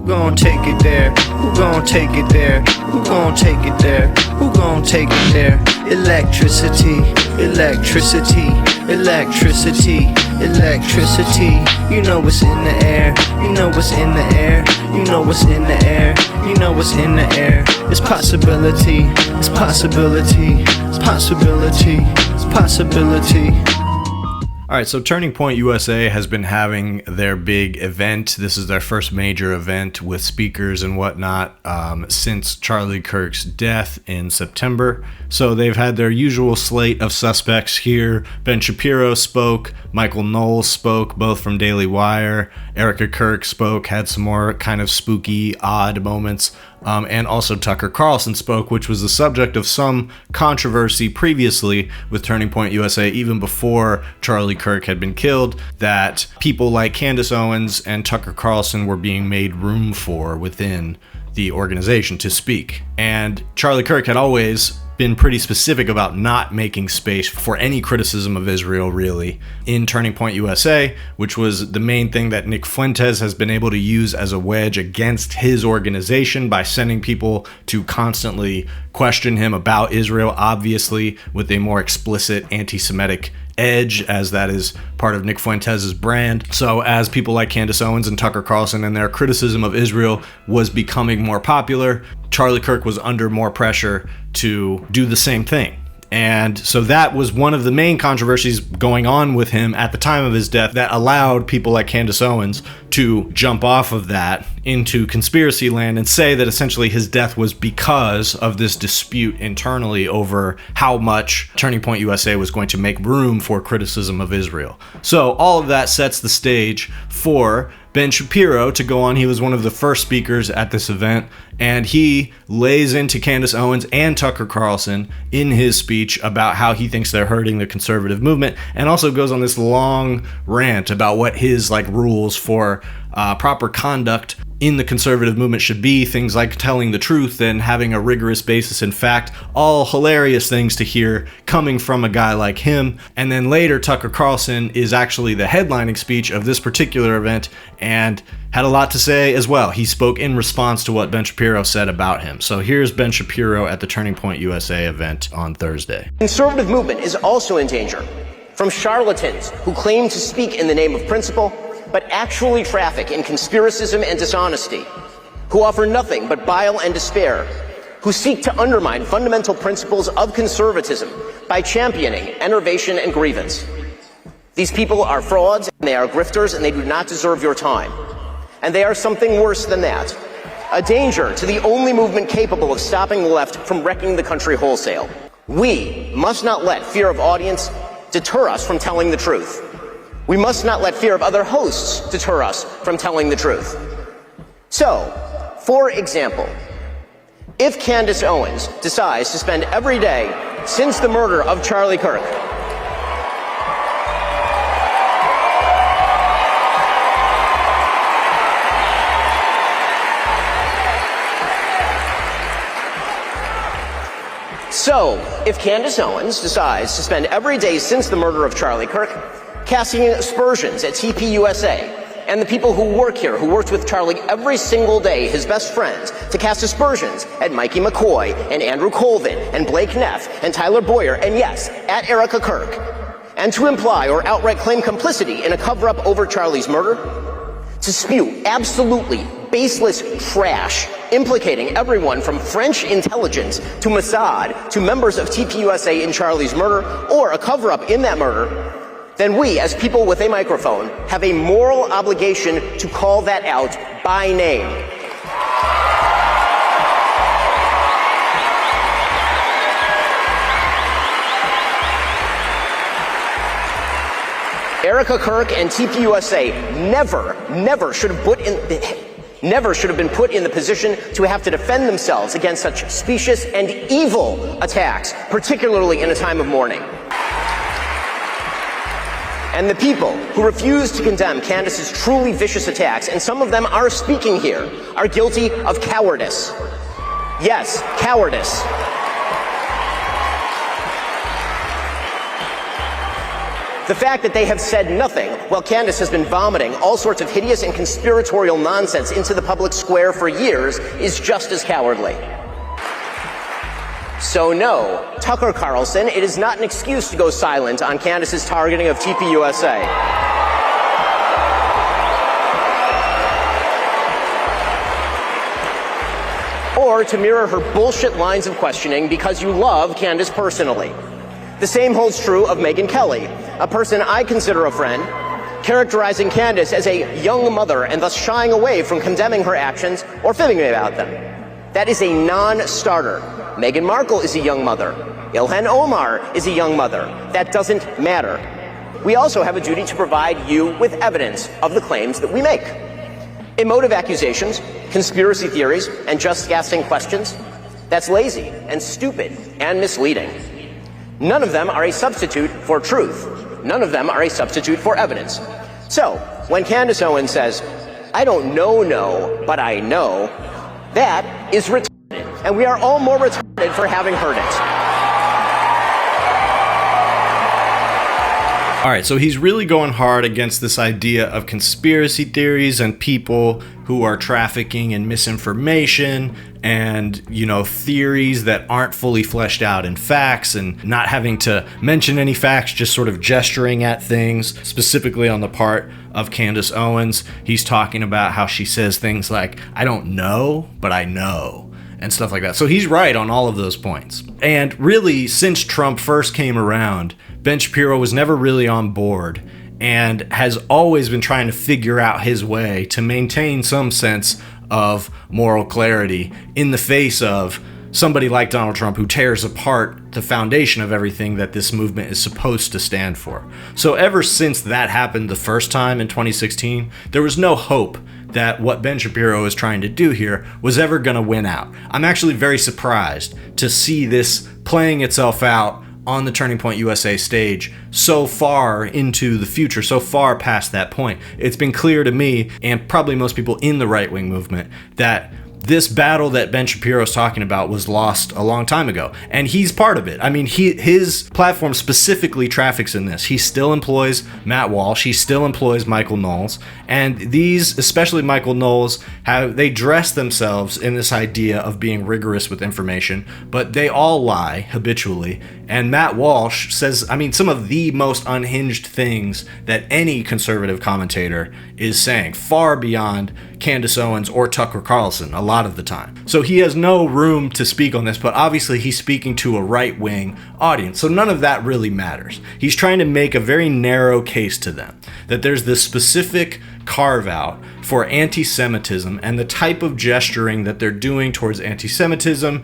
Who gon' take it there? Who gon' take it there? Who gon' take it there? Who gon' take it there? Electricity, electricity, electricity, electricity. You know what's in the air. You know what's in the air. You know what's in the air. You know what's in the air. It's possibility. It's possibility. It's possibility. It's possibility. All right, so Turning Point USA has been having their big event. This is their first major event with speakers and whatnot since Charlie Kirk's death in September. So they've had their usual slate of suspects here. Ben Shapiro spoke, Michael Knowles spoke, both from Daily Wire. Erica Kirk spoke, had some more kind of spooky, odd moments. And also Tucker Carlson spoke, which was the subject of some controversy previously with Turning Point USA, even before Charlie Kirk had been killed, that people like Candace Owens and Tucker Carlson were being made room for within the organization to speak. And Charlie Kirk had always been pretty specific about not making space for any criticism of Israel, really, in Turning Point USA, which was the main thing that Nick Fuentes has been able to use as a wedge against his organization by sending people to constantly question him about Israel, obviously with a more explicit anti-Semitic edge, as that is part of Nick Fuentes' brand. So as people like Candace Owens and Tucker Carlson and their criticism of Israel was becoming more popular, Charlie Kirk was under more pressure to do the same thing. And so that was one of the main controversies going on with him at the time of his death that allowed people like Candace Owens to jump off of that into conspiracy land and say that essentially his death was because of this dispute internally over how much Turning Point USA was going to make room for criticism of Israel. So all of that sets the stage for Ben Shapiro to go on. He was one of the first speakers at this event, and he lays into Candace Owens and Tucker Carlson in his speech about how he thinks they're hurting the conservative movement, and also goes on this long rant about what his rules for proper conduct in the conservative movement should be, things like telling the truth and having a rigorous basis in fact, all hilarious things to hear coming from a guy like him. And then later, Tucker Carlson is actually the headlining speech of this particular event and had a lot to say as well. He spoke in response to what Ben Shapiro said about him. So here's Ben Shapiro at the Turning Point USA event on Thursday. The conservative movement is also in danger from charlatans who claim to speak in the name of principle, but actually traffic in conspiracism and dishonesty, who offer nothing but bile and despair, who seek to undermine fundamental principles of conservatism by championing enervation and grievance. These people are frauds, and they are grifters, and they do not deserve your time. And they are something worse than that, a danger to the only movement capable of stopping the left from wrecking the country wholesale. We must not let fear of audience deter us from telling the truth. We must not let fear of other hosts deter us from telling the truth. So, for example, if Candace Owens decides to spend every day since the murder of Charlie Kirk casting aspersions at TPUSA and the people who work here, who worked with Charlie every single day, his best friends, to cast aspersions at Mikey McCoy and Andrew Colvin and Blake Neff and Tyler Boyer and, yes, at Erica Kirk, and to imply or outright claim complicity in a cover-up over Charlie's murder, to spew absolutely baseless trash implicating everyone from French intelligence to Mossad to members of TPUSA in Charlie's murder or a cover-up in that murder, then we, as people with a microphone, have a moral obligation to call that out by name. Erica Kirk and TPUSA never should have been put in the position to have to defend themselves against such specious and evil attacks, particularly in a time of mourning. And the people who refuse to condemn Candace's truly vicious attacks, and some of them are speaking here, are guilty of cowardice. Yes, cowardice. The fact that they have said nothing while Candace has been vomiting all sorts of hideous and conspiratorial nonsense into the public square for years is just as cowardly. So no, Tucker Carlson, it is not an excuse to go silent on Candace's targeting of TPUSA. Or to mirror her bullshit lines of questioning because you love Candace personally. The same holds true of Megyn Kelly, a person I consider a friend, characterizing Candace as a young mother and thus shying away from condemning her actions or fibbing about them. That is a non-starter. Meghan Markle is a young mother. Ilhan Omar is a young mother. That doesn't matter. We also have a duty to provide you with evidence of the claims that we make. Emotive accusations, conspiracy theories, and just asking questions, that's lazy and stupid and misleading. None of them are a substitute for truth. None of them are a substitute for evidence. So, when Candace Owens says, "I don't know, but I know," that is retarded, and we are all more retarded for having heard it. All right, so he's really going hard against this idea of conspiracy theories and people who are trafficking in misinformation and, theories that aren't fully fleshed out in facts, and not having to mention any facts, just sort of gesturing at things, specifically on the part of Candace Owens. He's talking about how she says things like, "I don't know, but I know," and stuff like that. So he's right on all of those points. And really, since Trump first came around, Ben Shapiro was never really on board and has always been trying to figure out his way to maintain some sense of moral clarity in the face of somebody like Donald Trump, who tears apart the foundation of everything that this movement is supposed to stand for. So ever since that happened the first time in 2016, there was no hope that what Ben Shapiro is trying to do here was ever going to win out. I'm actually very surprised to see this playing itself out on the Turning Point USA stage so far into the future, so far past that point. It's been clear to me, and probably most people in the right-wing movement, that this battle that Ben Shapiro is talking about was lost a long time ago, and he's part of it. I mean, his platform specifically traffics in this. He still employs Matt Walsh, he still employs Michael Knowles, and these, especially Michael Knowles, they dress themselves in this idea of being rigorous with information, but they all lie habitually. And Matt Walsh says, some of the most unhinged things that any conservative commentator is saying, far beyond Candace Owens or Tucker Carlson a lot of the time. So he has no room to speak on this, but obviously he's speaking to a right-wing audience, so none of that really matters. He's trying to make a very narrow case to them, that there's this specific carve-out for anti-Semitism and the type of gesturing that they're doing towards anti-Semitism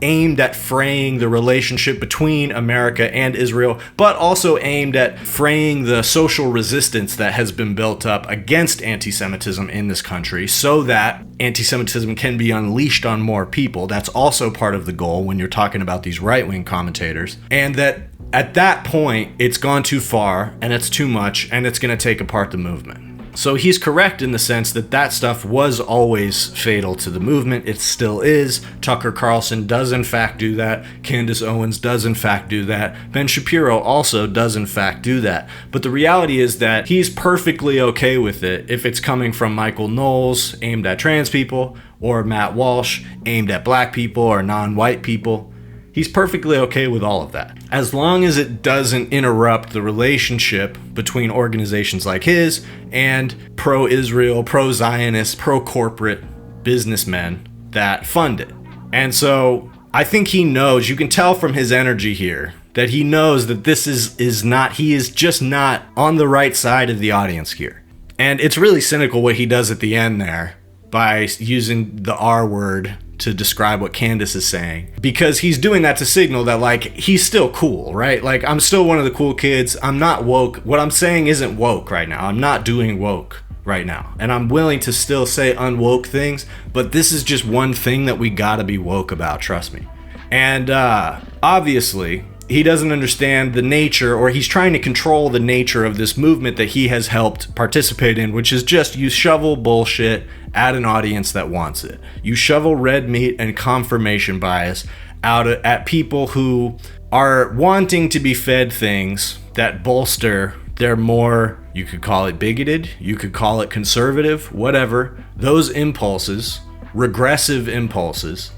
aimed at fraying the relationship between America and Israel, but also aimed at fraying the social resistance that has been built up against anti-Semitism in this country so that anti-Semitism can be unleashed on more people. That's also part of the goal when you're talking about these right-wing commentators. And that at that point, it's gone too far and it's too much and it's going to take apart the movement. So he's correct in the sense that that stuff was always fatal to the movement. It still is. Tucker Carlson does in fact do that. Candace Owens does in fact do that. Ben Shapiro also does in fact do that. But the reality is that he's perfectly okay with it if it's coming from Michael Knowles, aimed at trans people, or Matt Walsh, aimed at black people or non-white people. He's perfectly okay with all of that, as long as it doesn't interrupt the relationship between organizations like his and pro-Israel, pro-Zionist, pro-corporate businessmen that fund it. And so I think he knows, you can tell from his energy here, that he knows that this is not, he is just not on the right side of the audience here. And it's really cynical what he does at the end there by using the R word to describe what Candace is saying, because he's doing that to signal that, like, he's still cool, right? Like, I'm still one of the cool kids. I'm not woke. What I'm saying isn't woke right now. I'm not doing woke right now. And I'm willing to still say unwoke things, but this is just one thing that we gotta be woke about, trust me. And obviously, he doesn't understand the nature, or he's trying to control the nature of this movement that he has helped participate in, which is just you shovel bullshit at an audience that wants it. You shovel red meat and confirmation bias out at people who are wanting to be fed things that bolster They're more, you could call it bigoted, you could call it conservative, whatever. Those impulses, regressive impulses,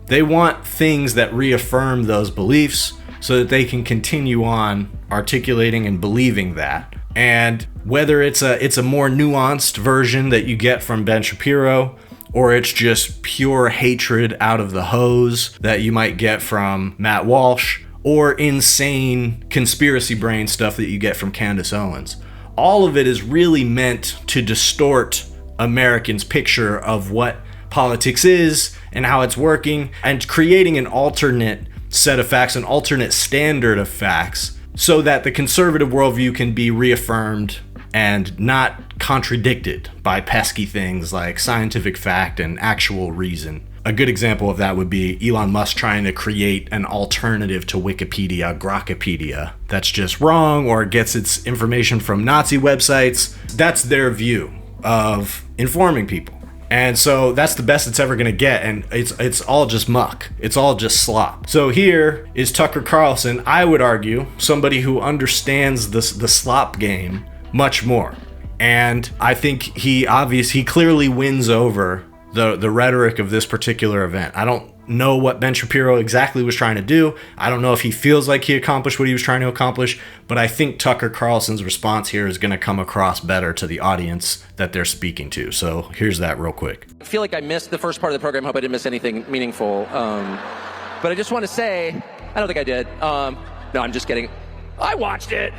they want things that reaffirm those beliefs so that they can continue on articulating and believing that. And whether it's a more nuanced version that you get from Ben Shapiro, or it's just pure hatred out of the hose that you might get from Matt Walsh, or insane conspiracy brain stuff that you get from Candace Owens. All of it is really meant to distort Americans' picture of what politics is and how it's working, and creating an alternate set of facts, an alternate standard of facts, so that the conservative worldview can be reaffirmed and not contradicted by pesky things like scientific fact and actual reason. A good example of that would be Elon Musk trying to create an alternative to Wikipedia, Grokpedia, that's just wrong or gets its information from Nazi websites. That's their view of informing people. And so that's the best it's ever going to get, and it's all just muck. It's all just slop. So here is Tucker Carlson, I would argue, somebody who understands the slop game much more. And I think he clearly wins over the rhetoric of this particular event. I don't know what Ben Shapiro exactly was trying to do. I don't know if he feels like he accomplished what he was trying to accomplish, but I think Tucker Carlson's response here is going to come across better to the audience that they're speaking to. So here's that real quick. I feel like I missed the first part of the program. Hope I didn't miss anything meaningful. But I just want to say, I don't think I did. No, I'm just kidding. I watched it.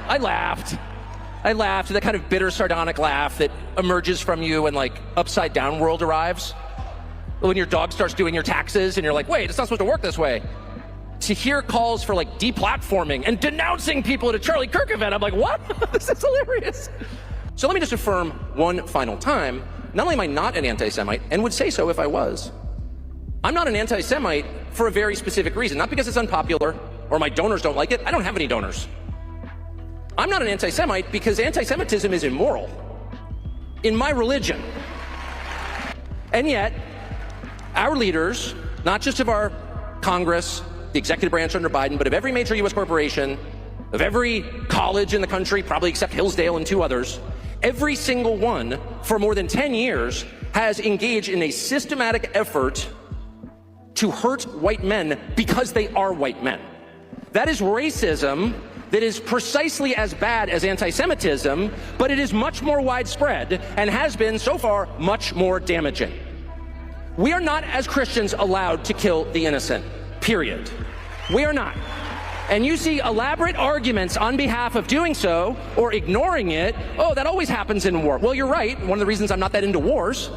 I laughed. That kind of bitter, sardonic laugh that emerges from you when like Upside Down World arrives. When your dog starts doing your taxes and you're like, wait, it's not supposed to work this way. To hear calls for like deplatforming and denouncing people at a Charlie Kirk event, I'm like, what? This is hilarious. So let me just affirm one final time, not only am I not an anti-Semite, and would say so if I was, I'm not an anti-Semite for a very specific reason. Not because it's unpopular or my donors don't like it. I don't have any donors. I'm not an anti-Semite because anti-Semitism is immoral in my religion. And yet, our leaders, not just of our Congress, the executive branch under Biden, but of every major U.S. corporation, of every college in the country, probably except Hillsdale and 2 others, every single one for more than 10 years has engaged in a systematic effort to hurt white men because they are white men. That is racism that is precisely as bad as anti-Semitism, but it is much more widespread and has been so far much more damaging. We are not, as Christians, allowed to kill the innocent, period. We are not. And you see elaborate arguments on behalf of doing so or ignoring it. Oh, that always happens in war. Well, you're right. One of the reasons I'm not that into wars.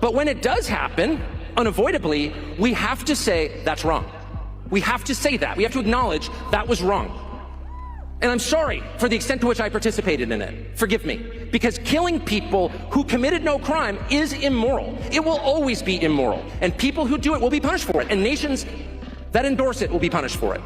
But when it does happen, unavoidably, we have to say that's wrong. We have to say that. We have to acknowledge that was wrong. And I'm sorry for the extent to which I participated in it. Forgive me. Because killing people who committed no crime is immoral. It will always be immoral. And people who do it will be punished for it. And nations that endorse it will be punished for it.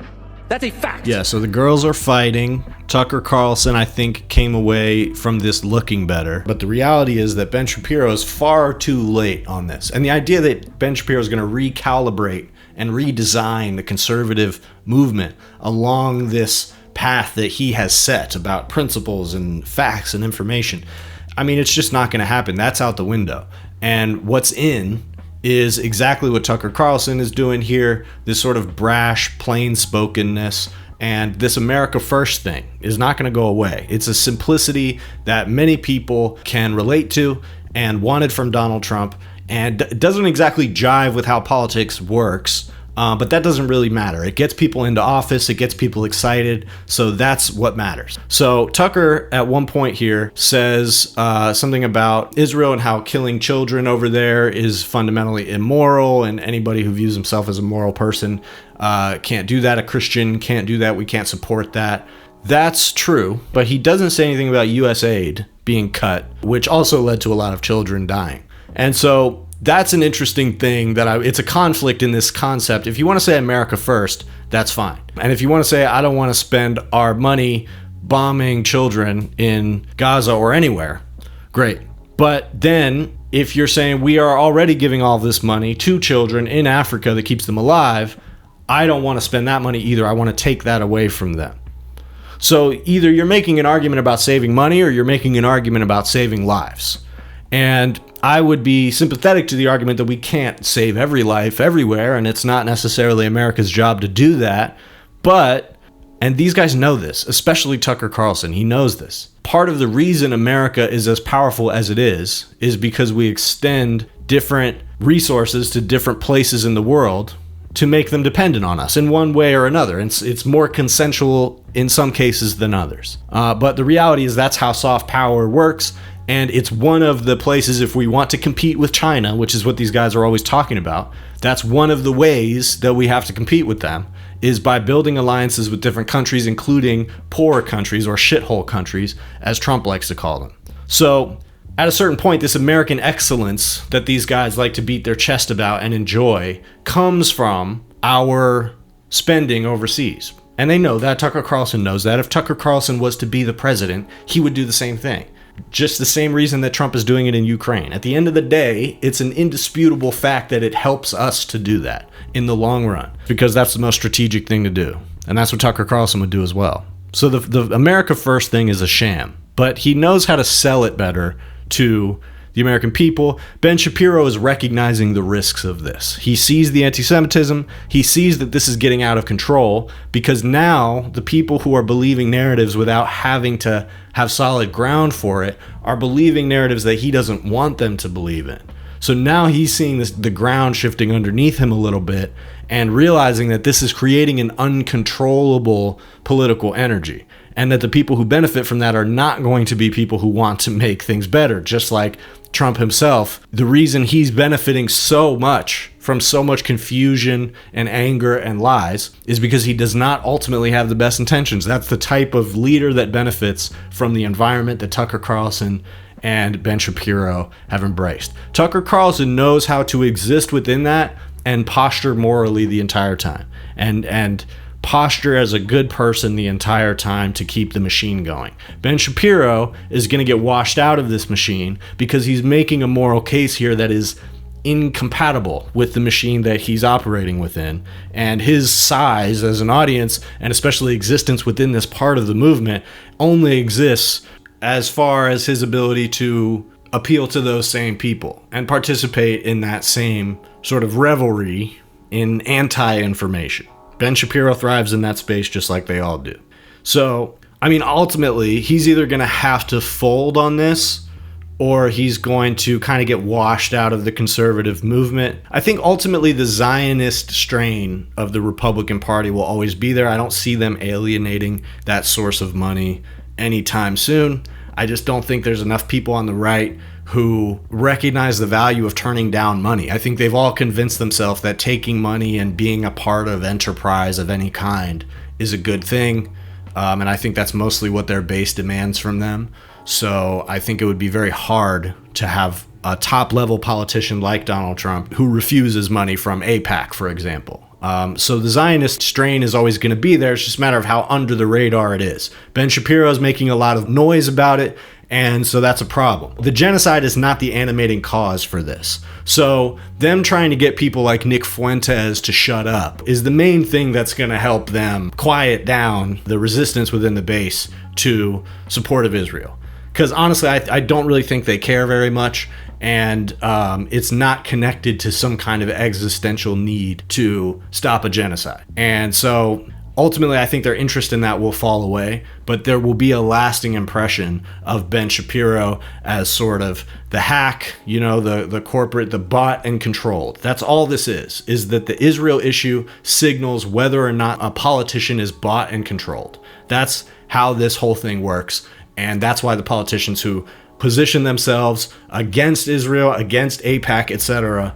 That's a fact. Yeah, so the girls are fighting. Tucker Carlson, I think, came away from this looking better. But the reality is that Ben Shapiro is far too late on this. And the idea that Ben Shapiro is going to recalibrate and redesign the conservative movement along this path that he has set about principles and facts and information, I mean, it's just not going to happen. That's out the window. And what's in is exactly what Tucker Carlson is doing here, this sort of brash, plain-spokenness, and this America First thing is not going to go away. It's a simplicity that many people can relate to and wanted from Donald Trump, and it doesn't exactly jive with how politics works, but that doesn't really matter. It gets people into office, it gets people excited, so that's what matters. So Tucker, at one point here, says something about Israel and how killing children over there is fundamentally immoral, and anybody who views himself as a moral person can't do that. A Christian can't do that. We can't support that. That's true, but he doesn't say anything about U.S. aid being cut, which also led to a lot of children dying. And so that's an interesting thing it's a conflict in this concept. If you want to say America first, that's fine. And if you want to say, I don't want to spend our money bombing children in Gaza or anywhere, great. But then if you're saying we are already giving all this money to children in Africa that keeps them alive, I don't want to spend that money either. I want to take that away from them. So either you're making an argument about saving money or you're making an argument about saving lives. And I would be sympathetic to the argument that we can't save every life everywhere, and it's not necessarily America's job to do that. But, and these guys know this, especially Tucker Carlson, he knows this. Part of the reason America is as powerful as it is because we extend different resources to different places in the world to make them dependent on us in one way or another. It's more consensual in some cases than others. But the reality is that's how soft power works. And it's one of the places, if we want to compete with China, which is what these guys are always talking about, that's one of the ways that we have to compete with them, is by building alliances with different countries, including poor countries or shithole countries, as Trump likes to call them. So at a certain point, this American excellence that these guys like to beat their chest about and enjoy comes from our spending overseas. And they know that. Tucker Carlson knows that. If Tucker Carlson was to be the president, he would do the same thing. Just the same reason that Trump is doing it in Ukraine. At the end of the day, it's an indisputable fact that it helps us to do that in the long run, because that's the most strategic thing to do. And that's what Tucker Carlson would do as well. So the America First thing is a sham, but he knows how to sell it better to the American people. Ben Shapiro is recognizing the risks of this. He sees the anti-Semitism. He sees that this is getting out of control, because now the people who are believing narratives without having to have solid ground for it are believing narratives that he doesn't want them to believe in. So now he's seeing the ground shifting underneath him a little bit and realizing that this is creating an uncontrollable political energy, and that the people who benefit from that are not going to be people who want to make things better. Just like Trump himself, the reason he's benefiting so much from so much confusion and anger and lies is because he does not ultimately have the best intentions. That's the type of leader that benefits from the environment that Tucker Carlson and Ben Shapiro have embraced. Tucker Carlson knows how to exist within that and posture morally the entire time, and posture as a good person the entire time to keep the machine going. Ben Shapiro is going to get washed out of this machine because he's making a moral case here that is incompatible with the machine that he's operating within, and his size as an audience, and especially existence within this part of the movement, only exists as far as his ability to appeal to those same people and participate in that same sort of revelry in anti-information. Ben Shapiro thrives in that space just like they all do. So, I mean, ultimately, he's either going to have to fold on this, or he's going to kind of get washed out of the conservative movement. I think ultimately the Zionist strain of the Republican Party will always be there. I don't see them alienating that source of money anytime soon. I just don't think there's enough people on the right who recognize the value of turning down money. I think they've all convinced themselves that taking money and being a part of enterprise of any kind is a good thing. And I think that's mostly what their base demands from them. So I think it would be very hard to have a top-level politician like Donald Trump who refuses money from AIPAC, for example. So the Zionist strain is always going to be there. It's just a matter of how under the radar it is. Ben Shapiro is making a lot of noise about it, and so that's a problem. The genocide is not the animating cause for this. So them trying to get people like Nick Fuentes to shut up is the main thing that's going to help them quiet down the resistance within the base to support of Israel. Because honestly, I don't really think they care very much, and it's not connected to some kind of existential need to stop a genocide. And so ultimately, I think their interest in that will fall away, but there will be a lasting impression of Ben Shapiro as sort of the hack, you know, the corporate, the bought and controlled. That's all this is that the Israel issue signals whether or not a politician is bought and controlled. That's how this whole thing works. And that's why the politicians who position themselves against Israel, against AIPAC, etc.,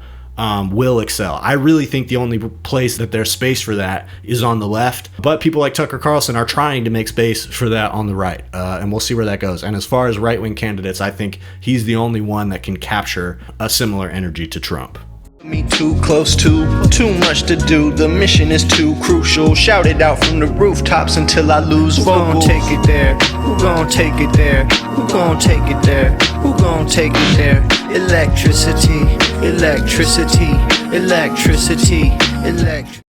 will excel. I really think the only place that there's space for that is on the left. But people like Tucker Carlson are trying to make space for that on the right. And we'll see where that goes. And as far as right-wing candidates, I think he's the only one that can capture a similar energy to Trump. Me too close to, too much to do. The mission is too crucial. Shout it out from the rooftops until I lose vocals. Who gon' take it there? Who gon' take it there? Who gon' take it there? Who gon' take it there? Electricity, electricity, electricity, electricity.